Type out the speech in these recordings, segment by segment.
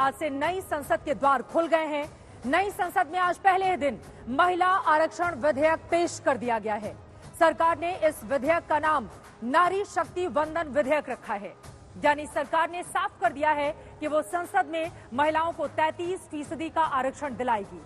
आज से नई संसद के द्वार खुल गए हैं। नई संसद में आज पहले ही दिन महिला आरक्षण विधेयक पेश कर दिया गया है। सरकार ने इस विधेयक का नाम नारी शक्ति वंदन विधेयक रखा है। यानी सरकार ने साफ कर दिया है कि वो संसद में महिलाओं को 33% का आरक्षण दिलाएगी।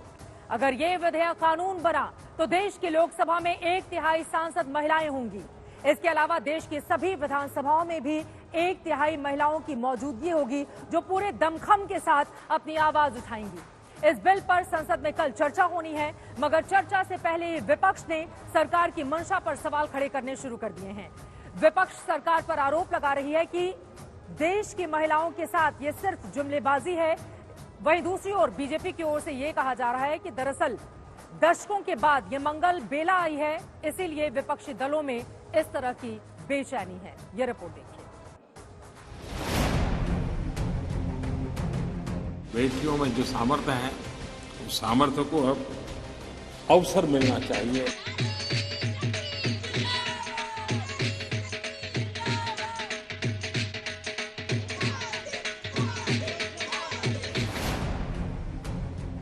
अगर ये विधेयक कानून बना तो देश की लोकसभा में 1/3 सांसद महिलाएं होंगी। इसके अलावा देश की सभी विधानसभाओं में भी 1/3 महिलाओं की मौजूदगी होगी, जो पूरे दमखम के साथ अपनी आवाज उठाएंगी। इस बिल पर संसद में कल चर्चा होनी है, मगर चर्चा से पहले ही विपक्ष ने सरकार की मंशा पर सवाल खड़े करने शुरू कर दिए हैं। विपक्ष सरकार पर आरोप लगा रही है कि देश की महिलाओं के साथ ये सिर्फ जुमलेबाजी है। वहीं दूसरी ओर बीजेपी की ओर से ये कहा जा रहा है कि दरअसल दशकों के बाद ये मंगल बेला आई है, इसीलिए विपक्षी दलों में इस तरह की बेचैनी है। ये रिपोर्ट देखिए। बेटियों में जो सामर्थ्य है, उस सामर्थ्य को अब अवसर मिलना चाहिए।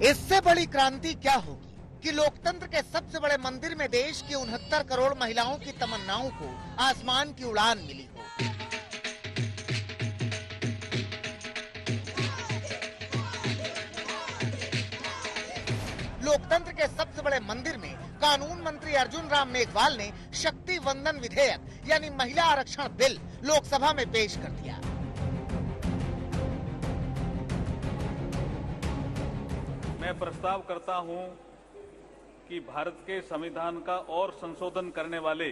इससे बड़ी क्रांति क्या होगी कि लोकतंत्र के सबसे बड़े मंदिर में देश की 69 करोड़ महिलाओं की तमन्नाओं को आसमान की उड़ान मिली हो। लोकतंत्र के सबसे बड़े मंदिर में कानून मंत्री अर्जुन राम मेघवाल ने शक्ति वंदन विधेयक यानी महिला आरक्षण बिल लोकसभा में पेश कर दिया। मैं प्रस्ताव करता हूं कि भारत के संविधान का और संशोधन करने वाले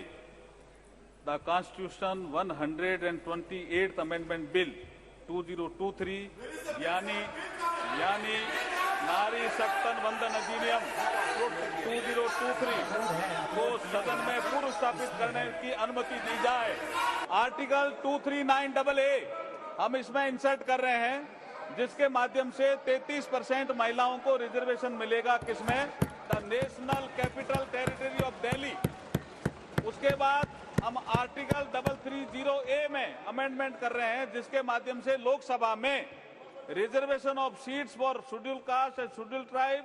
the constitution 128th amendment bill 2023 यानी नारी शक्ति वंदन अधिनियम 2023 को सदन में पूर्व स्थापित करने की अनुमति दी जाए। आर्टिकल 239AA हम इसमें इंसर्ट कर रहे हैं, जिसके माध्यम से 33% महिलाओं को रिजर्वेशन मिलेगा। किसमें? The national capital territory of Delhi. उसके बाद हम आर्टिकल 330A में अमेंडमेंट कर रहे हैं, जिसके माध्यम से लोकसभा में reservation of seats for schedule caste and schedule tribe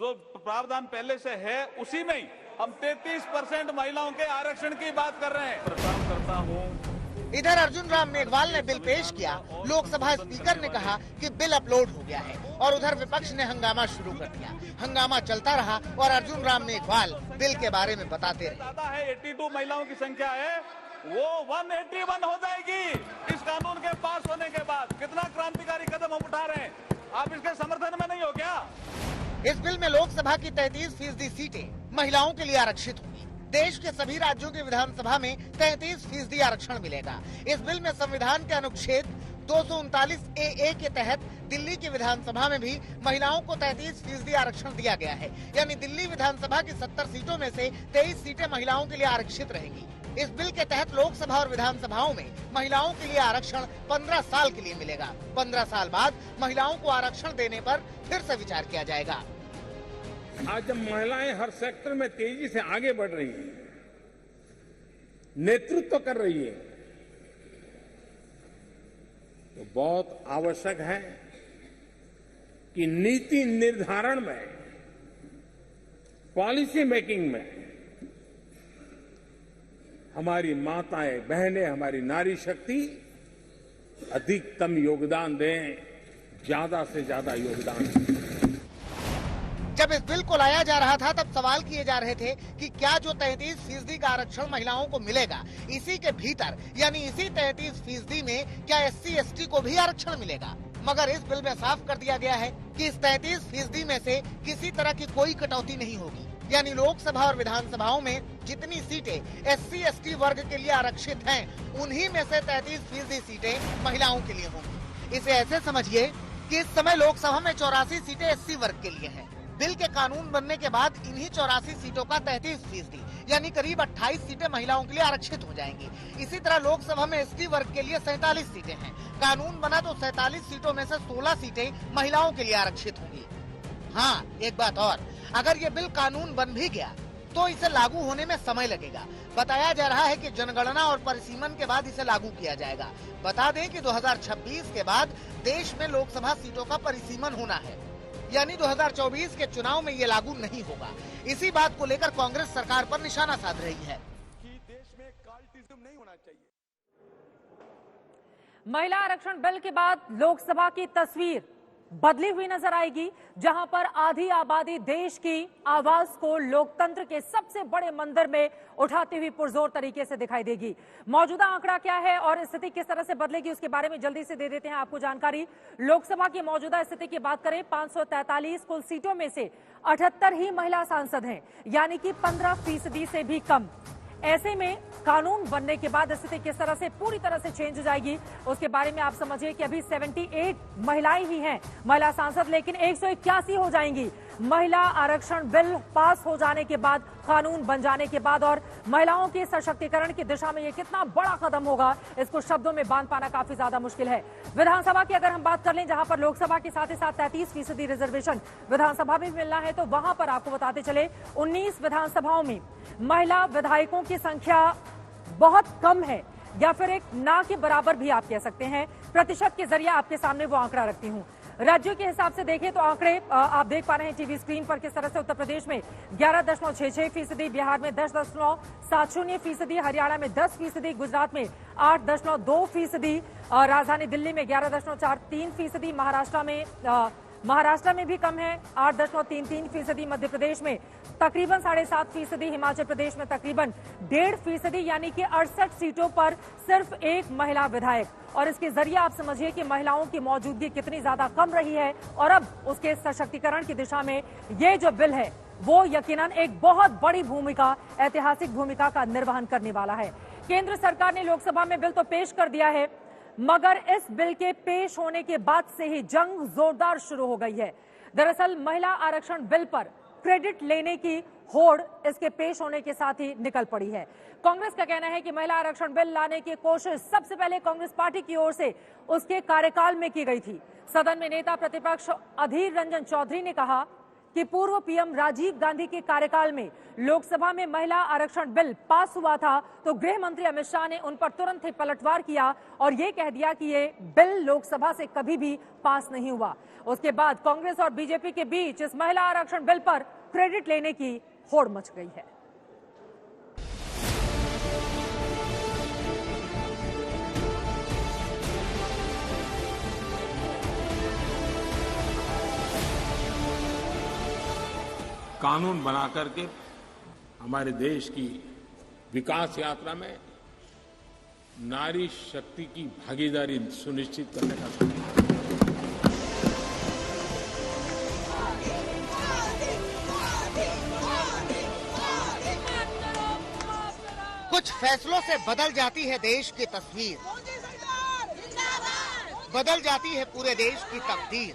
जो प्रावधान पहले से है, उसी में ही हम 33% महिलाओं के आरक्षण की बात कर रहे हैं। प्रस्ताव करता हूं। इधर अर्जुन राम मेघवाल ने बिल पेश किया। लोकसभा स्पीकर ने कहा कि बिल अपलोड हो गया है और उधर विपक्ष ने हंगामा शुरू कर दिया। हंगामा चलता रहा और अर्जुन राम मेघवाल बिल के बारे में बताते रहे। 82 महिलाओं की संख्या है, वो 181 हो जाएगी इस कानून के पास होने के बाद। कितना क्रांतिकारी कदम हम उठा रहे हैं, आप इसके समर्थन में नहीं हो क्या? इस बिल में लोकसभा की 33% सीटें महिलाओं के लिए आरक्षित होंगी। देश के सभी राज्यों की विधानसभा में 33% आरक्षण मिलेगा। इस बिल में संविधान के अनुच्छेद 239AA के तहत दिल्ली की विधानसभा में भी महिलाओं को 33% आरक्षण दिया गया है। यानी दिल्ली विधानसभा की 70 सीटों में से 23 सीटें महिलाओं के लिए आरक्षित रहेंगी। इस बिल के तहत लोकसभा और विधानसभाओं में महिलाओं के लिए आरक्षण 15 साल के लिए मिलेगा। 15 साल बाद महिलाओं को आरक्षण देने पर फिर से विचार किया जाएगा। आज जब महिलाएं हर सेक्टर में तेजी से आगे बढ़ रही हैं, नेतृत्व कर रही है, तो बहुत आवश्यक है कि नीति निर्धारण में, पॉलिसी मेकिंग में हमारी माताएं, बहनें, हमारी नारी शक्ति अधिकतम योगदान दें, ज्यादा से ज्यादा योगदान दें। जब इस बिल को लाया जा रहा था तब सवाल किए जा रहे थे कि क्या जो 33% का आरक्षण महिलाओं को मिलेगा, इसी के भीतर यानी इसी 33% में क्या SC/ST को भी आरक्षण मिलेगा? मगर इस बिल में साफ कर दिया गया है कि इस 33% में से किसी तरह की कोई कटौती नहीं होगी। यानी लोकसभा और विधानसभाओं में जितनी सीटें SC/ST वर्ग के लिए आरक्षित हैं, उन्हीं में से 33% सीटें महिलाओं के लिए होंगी। इसे ऐसे समझिए कि इस समय लोकसभा में 84 सीटें SC वर्ग के लिए हैं। बिल के कानून बनने के बाद इन्हीं 84 सीटों का 33% यानी करीब 28 सीटें महिलाओं के लिए आरक्षित हो जाएंगी। इसी तरह लोकसभा में ST वर्ग के लिए 47 सीटें हैं। कानून बना तो 47 सीटों में से 16 सीटें महिलाओं के लिए आरक्षित होंगी। हाँ, एक बात और, अगर ये बिल कानून बन भी गया तो इसे लागू होने में समय लगेगा। बताया जा रहा है कि जनगणना और परिसीमन के बाद इसे लागू किया जाएगा। बता दें कि 2026 के बाद देश में लोकसभा सीटों का परिसीमन होना है, यानी 2024 के चुनाव में ये लागू नहीं होगा। इसी बात को लेकर कांग्रेस सरकार पर निशाना साध रही है कि देश में कार्टिज्म नहीं होना चाहिए। महिला आरक्षण बिल के बाद लोकसभा की तस्वीर बदली हुई नजर आएगी, जहां पर आधी आबादी देश की आवाज को लोकतंत्र के सबसे बड़े मंदिर में उठाती हुई पुरजोर तरीके से दिखाई देगी। मौजूदा आंकड़ा क्या है और स्थिति किस तरह से बदलेगी, उसके बारे में जल्दी से दे देते हैं आपको जानकारी। लोकसभा की मौजूदा स्थिति की बात करें, 543 कुल सीटों में से 78 ही महिला सांसद हैं, यानी कि 15% से भी कम। ऐसे में कानून बनने के बाद स्थिति किस तरह से पूरी तरह से चेंज हो जाएगी, उसके बारे में आप समझिए कि अभी 78 महिलाएं ही हैं महिला सांसद, लेकिन 181 हो जाएंगी महिला आरक्षण बिल पास हो जाने के बाद, कानून बन जाने के बाद। और महिलाओं के सशक्तिकरण की दिशा में ये कितना बड़ा कदम होगा, इसको शब्दों में बांध पाना काफी ज्यादा मुश्किल है। विधानसभा की अगर हम बात कर लें, जहां पर लोकसभा के साथ ही साथ 33% रिजर्वेशन विधानसभा में मिलना है, तो वहां पर आपको बताते चले 19 विधानसभाओं में महिला विधायकों की संख्या बहुत कम है, या फिर एक ना के बराबर भी आप कह सकते हैं। प्रतिशत के जरिए आपके सामने वो आंकड़ा रखती हूं। राज्यों के हिसाब से देखें तो आंकड़े आप देख पा रहे हैं टीवी स्क्रीन पर किस तरह से। उत्तर प्रदेश में 11.66%, बिहार में 10.70%, हरियाणा में 10%, गुजरात में 8.2%, राजधानी दिल्ली में 11.43%, महाराष्ट्र में भी कम है 8.33%, मध्य प्रदेश में तकरीबन 7.5%, हिमाचल प्रदेश में तकरीबन 1.5%, यानी कि 68 सीटों पर सिर्फ एक महिला विधायक। और इसके जरिए आप समझिए कि महिलाओं की मौजूदगी कितनी ज्यादा कम रही है, और अब उसके सशक्तिकरण की दिशा में ये जो बिल है वो यकीनन एक बहुत बड़ी भूमिका, ऐतिहासिक भूमिका का निर्वहन करने वाला है। केंद्र सरकार ने लोकसभा में बिल तो पेश कर दिया है, मगर इस बिल के पेश होने के बाद से ही जंग जोरदार शुरू हो गई है। दरअसल महिला आरक्षण बिल पर क्रेडिट लेने की होड़ इसके पेश होने के साथ ही निकल पड़ी है। कांग्रेस का कहना है कि महिला आरक्षण बिल लाने की कोशिश सबसे पहले कांग्रेस पार्टी की ओर से उसके कार्यकाल में की गई थी। सदन में नेता प्रतिपक्ष अधीर रंजन चौधरी ने कहा कि पूर्व पीएम राजीव गांधी के कार्यकाल में लोकसभा में महिला आरक्षण बिल पास हुआ था, तो गृह मंत्री अमित शाह ने उन पर तुरंत ही पलटवार किया और ये कह दिया कि ये बिल लोकसभा से कभी भी पास नहीं हुआ। उसके बाद कांग्रेस और बीजेपी के बीच इस महिला आरक्षण बिल पर क्रेडिट लेने की होड़ मच गई है। कानून बना करके हमारे देश की विकास यात्रा में नारी शक्ति की भागीदारी सुनिश्चित करने का समय है। कुछ फैसलों से बदल जाती है देश की तस्वीर, बदल जाती है पूरे देश की तकदीर।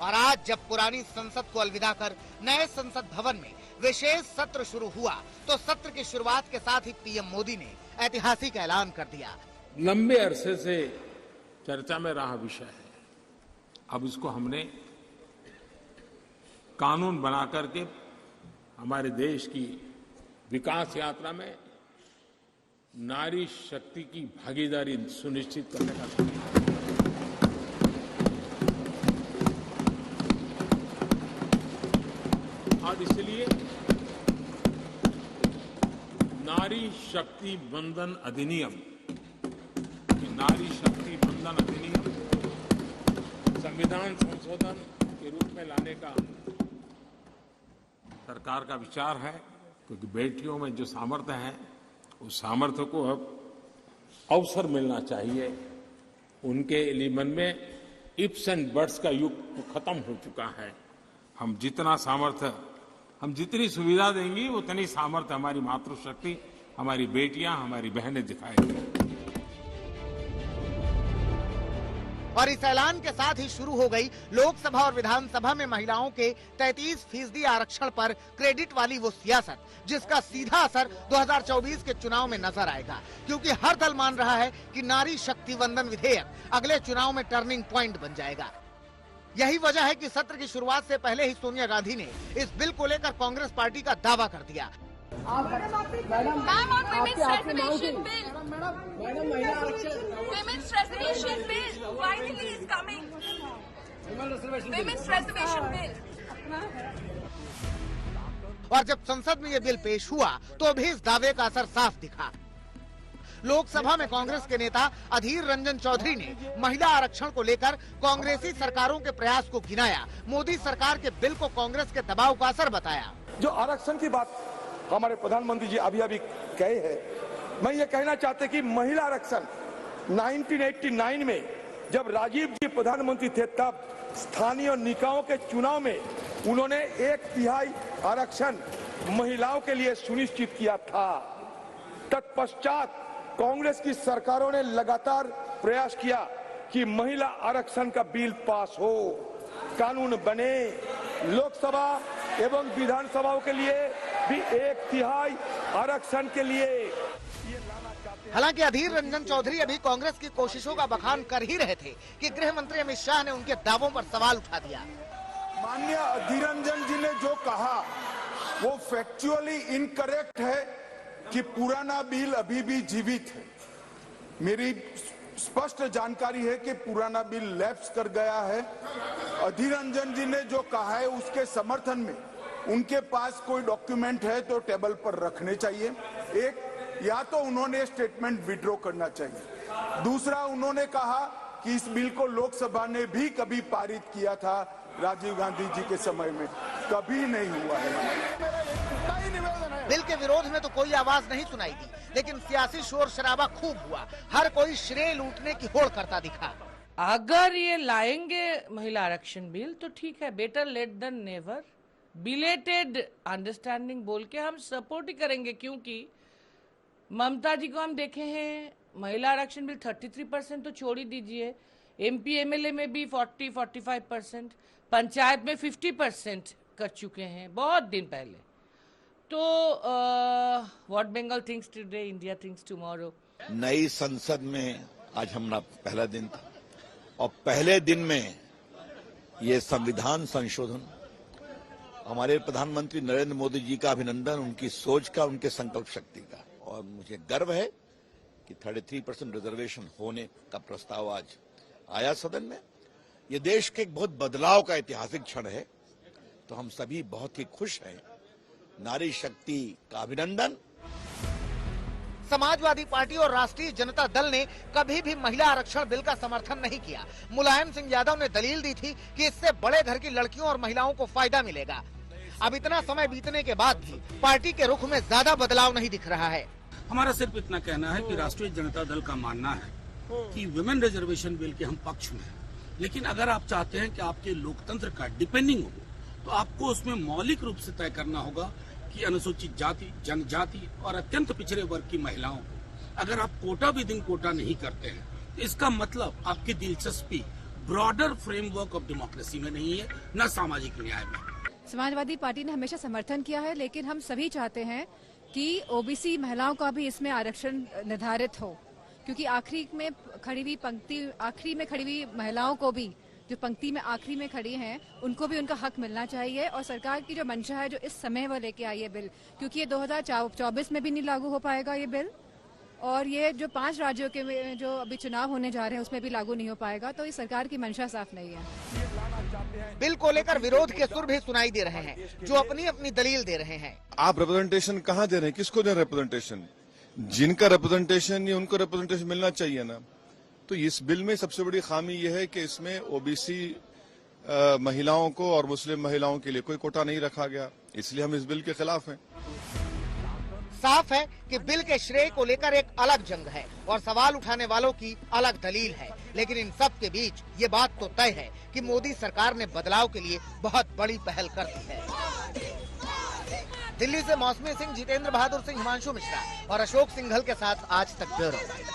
और आज जब पुरानी संसद को अलविदा कर नए संसद भवन में विशेष सत्र शुरू हुआ, तो सत्र की शुरुआत के साथ ही पीएम मोदी ने ऐतिहासिक ऐलान कर दिया। लंबे अरसे से चर्चा में रहा विषय है, अब इसको हमने कानून बना करके हमारे देश की विकास यात्रा में नारी शक्ति की भागीदारी सुनिश्चित करने का समय है। और इसलिए नारी शक्ति बंधन अधिनियम, नारी शक्ति बंधन अधिनियम संविधान संशोधन के रूप में लाने का सरकार का विचार है, क्योंकि बेटियों में जो सामर्थ्य है उस सामर्थ्य को अब अवसर मिलना चाहिए। उनके लिए मन में इफ्स एंड बट्स का युग खत्म हो चुका है। हम जितना सामर्थ्य, हम जितनी सुविधा देंगी उतनी सामर्थ्य हमारी मातृशक्ति, हमारी बेटियां, हमारी बहनें दिखाएंगी। और इस ऐलान के साथ ही शुरू हो गई लोकसभा और विधानसभा में महिलाओं के 33% आरक्षण पर क्रेडिट वाली वो सियासत, जिसका सीधा असर 2024 के चुनाव में नजर आएगा। क्योंकि हर दल मान रहा है कि नारी शक्ति वंदन विधेयक अगले चुनाव में टर्निंग पॉइंट बन जाएगा। यही वजह है कि सत्र की शुरुआत से पहले ही सोनिया गांधी ने इस बिल को लेकर कांग्रेस पार्टी का दावा कर दिया। Ma'am on women's reservation bill. Women's reservation bill finally is coming. Women's reservation bill. और जब संसद में ये बिल पेश हुआ तो भी इस दावे का असर साफ दिखा। लोकसभा में कांग्रेस के नेता अधीर रंजन चौधरी ने महिला आरक्षण को लेकर कांग्रेसी सरकारों के प्रयास को गिनाया। मोदी सरकार के बिल को कांग्रेस के दबाव का असर बताया। जो आरक्षण की बात हमारे प्रधानमंत्री जी अभी कहे हैं, मैं ये कहना चाहते कि महिला आरक्षण 1989 में जब राजीव जी प्रधानमंत्री थे तब स्थानीय निकायों के चुनाव में उन्होंने 1/3 आरक्षण महिलाओं के लिए सुनिश्चित किया था। तत्पश्चात कांग्रेस की सरकारों ने लगातार प्रयास किया कि महिला आरक्षण का बिल पास हो, कानून बने। लोकसभा एवं विधानसभाओं के लिए भी 1/3 आरक्षण के लिए ये लाना चाहते हैं। हालांकि अधीर रंजन चौधरी अभी कांग्रेस की कोशिशों का बखान कर ही रहे थे कि गृह मंत्री अमित शाह ने उनके दावों पर सवाल उठा दिया। माननीय अधीर रंजन जी ने जो कहा वो फैक्चुअली इनकरेक्ट है कि पुराना बिल अभी भी जीवित है। मेरी स्पष्ट जानकारी है कि पुराना बिल लैप्स कर गया है। अधीर रंजन जी ने जो कहा है उसके समर्थन में उनके पास कोई डॉक्यूमेंट है तो टेबल पर रखने चाहिए। एक, या तो उन्होंने स्टेटमेंट विड्रॉ करना चाहिए। दूसरा, उन्होंने कहा कि इस बिल को लोकसभा ने भी कभी पारित किया था राजीव गांधी जी के समय में, कभी नहीं हुआ है। बिल के विरोध में तो कोई आवाज नहीं सुनाई दी, लेकिन सियासी शोर शराबा खूब हुआ। हर कोई श्रेय लूटने की होड़ करता दिखा। अगर ये लाएंगे महिला आरक्षण बिल तो ठीक है, better late than never. Belated understanding बोल के हम सपोर्ट ही करेंगे, क्योंकि ममता जी को हम देखे हैं महिला आरक्षण बिल 33% तो छोड़ ही दीजिए, MP MLA में भी 40-45%, पंचायत में 50% कर चुके हैं बहुत दिन पहले। तो what Bengal thinks today, India thinks tomorrow. नई संसद में आज हमारा पहला दिन था और पहले दिन में ये संविधान संशोधन, हमारे प्रधानमंत्री नरेंद्र मोदी जी का अभिनंदन, उनकी सोच का, उनके संकल्प शक्ति का। और मुझे गर्व है कि 33% रिजर्वेशन होने का प्रस्ताव आज आया सदन में। ये देश के एक बहुत बदलाव का ऐतिहासिक क्षण है, तो हम सभी बहुत ही खुश हैं। नारी शक्ति का अभिनंदन। समाजवादी पार्टी और राष्ट्रीय जनता दल ने कभी भी महिला आरक्षण बिल का समर्थन नहीं किया। मुलायम सिंह यादव ने दलील दी थी कि इससे बड़े घर की लड़कियों और महिलाओं को फायदा मिलेगा। अब इतना समय बीतने के बाद भी पार्टी के रुख में ज्यादा बदलाव नहीं दिख रहा है। हमारा सिर्फ इतना कहना है कि राष्ट्रीय जनता दल का मानना है कि वुमेन रिजर्वेशन बिल के हम पक्ष में हैं, लेकिन अगर आप चाहते हैं कि आपके लोकतंत्र का डिपेंडिंग हो तो आपको उसमें मौलिक रूप से तय करना होगा कि अनुसूचित जाति, जनजाति और अत्यंत पिछड़े वर्ग की महिलाओं को अगर आप कोटा विद इन कोटा नहीं करते हैं तो इसका मतलब आपकी दिलचस्पी ब्रॉडर फ्रेमवर्क ऑफ डेमोक्रेसी में नहीं है, न सामाजिक न्याय में। समाजवादी पार्टी ने हमेशा समर्थन किया है, लेकिन हम सभी चाहते हैं कि ओबीसी महिलाओं का भी इसमें आरक्षण निर्धारित हो, क्योंकि आखिरी में खड़ी हुई महिलाओं को भी, जो पंक्ति में आखिरी में खड़ी हैं, उनको भी उनका हक मिलना चाहिए। और सरकार की जो मंशा है, जो इस समय वो लेके आई है बिल, क्योंकि ये 2024 में भी नहीं लागू हो पाएगा ये बिल, और ये जो 5 राज्यों के में जो अभी चुनाव होने जा रहे हैं उसमें भी लागू नहीं हो पाएगा। तो इस सरकार की मंशा साफ नहीं है। बिल को लेकर विरोध के सुर भी सुनाई दे रहे हैं, जो अपनी अपनी दलील दे रहे हैं। आप रिप्रेजेंटेशन कहाँ दे रहे हैं, किसको दे रहे हैं रिप्रेजेंटेशन? जिनका रिप्रेजेंटेशन है उनको रिप्रेजेंटेशन मिलना चाहिए ना। तो इस बिल में सबसे बड़ी खामी यह है कि इसमें ओबीसी महिलाओं को और मुस्लिम महिलाओं के लिए कोई कोटा नहीं रखा गया, इसलिए हम इस बिल के खिलाफ हैं। साफ है कि बिल के श्रेय को लेकर एक अलग जंग है और सवाल उठाने वालों की अलग दलील है, लेकिन इन सब के बीच ये बात तो तय है कि मोदी सरकार ने बदलाव के लिए बहुत बड़ी पहल कर दी है। दिल्ली से मौसमी सिंह, जितेंद्र बहादुर सिंह, हिमांशु मिश्रा और अशोक सिंघल के साथ आज तक ब्यूरो।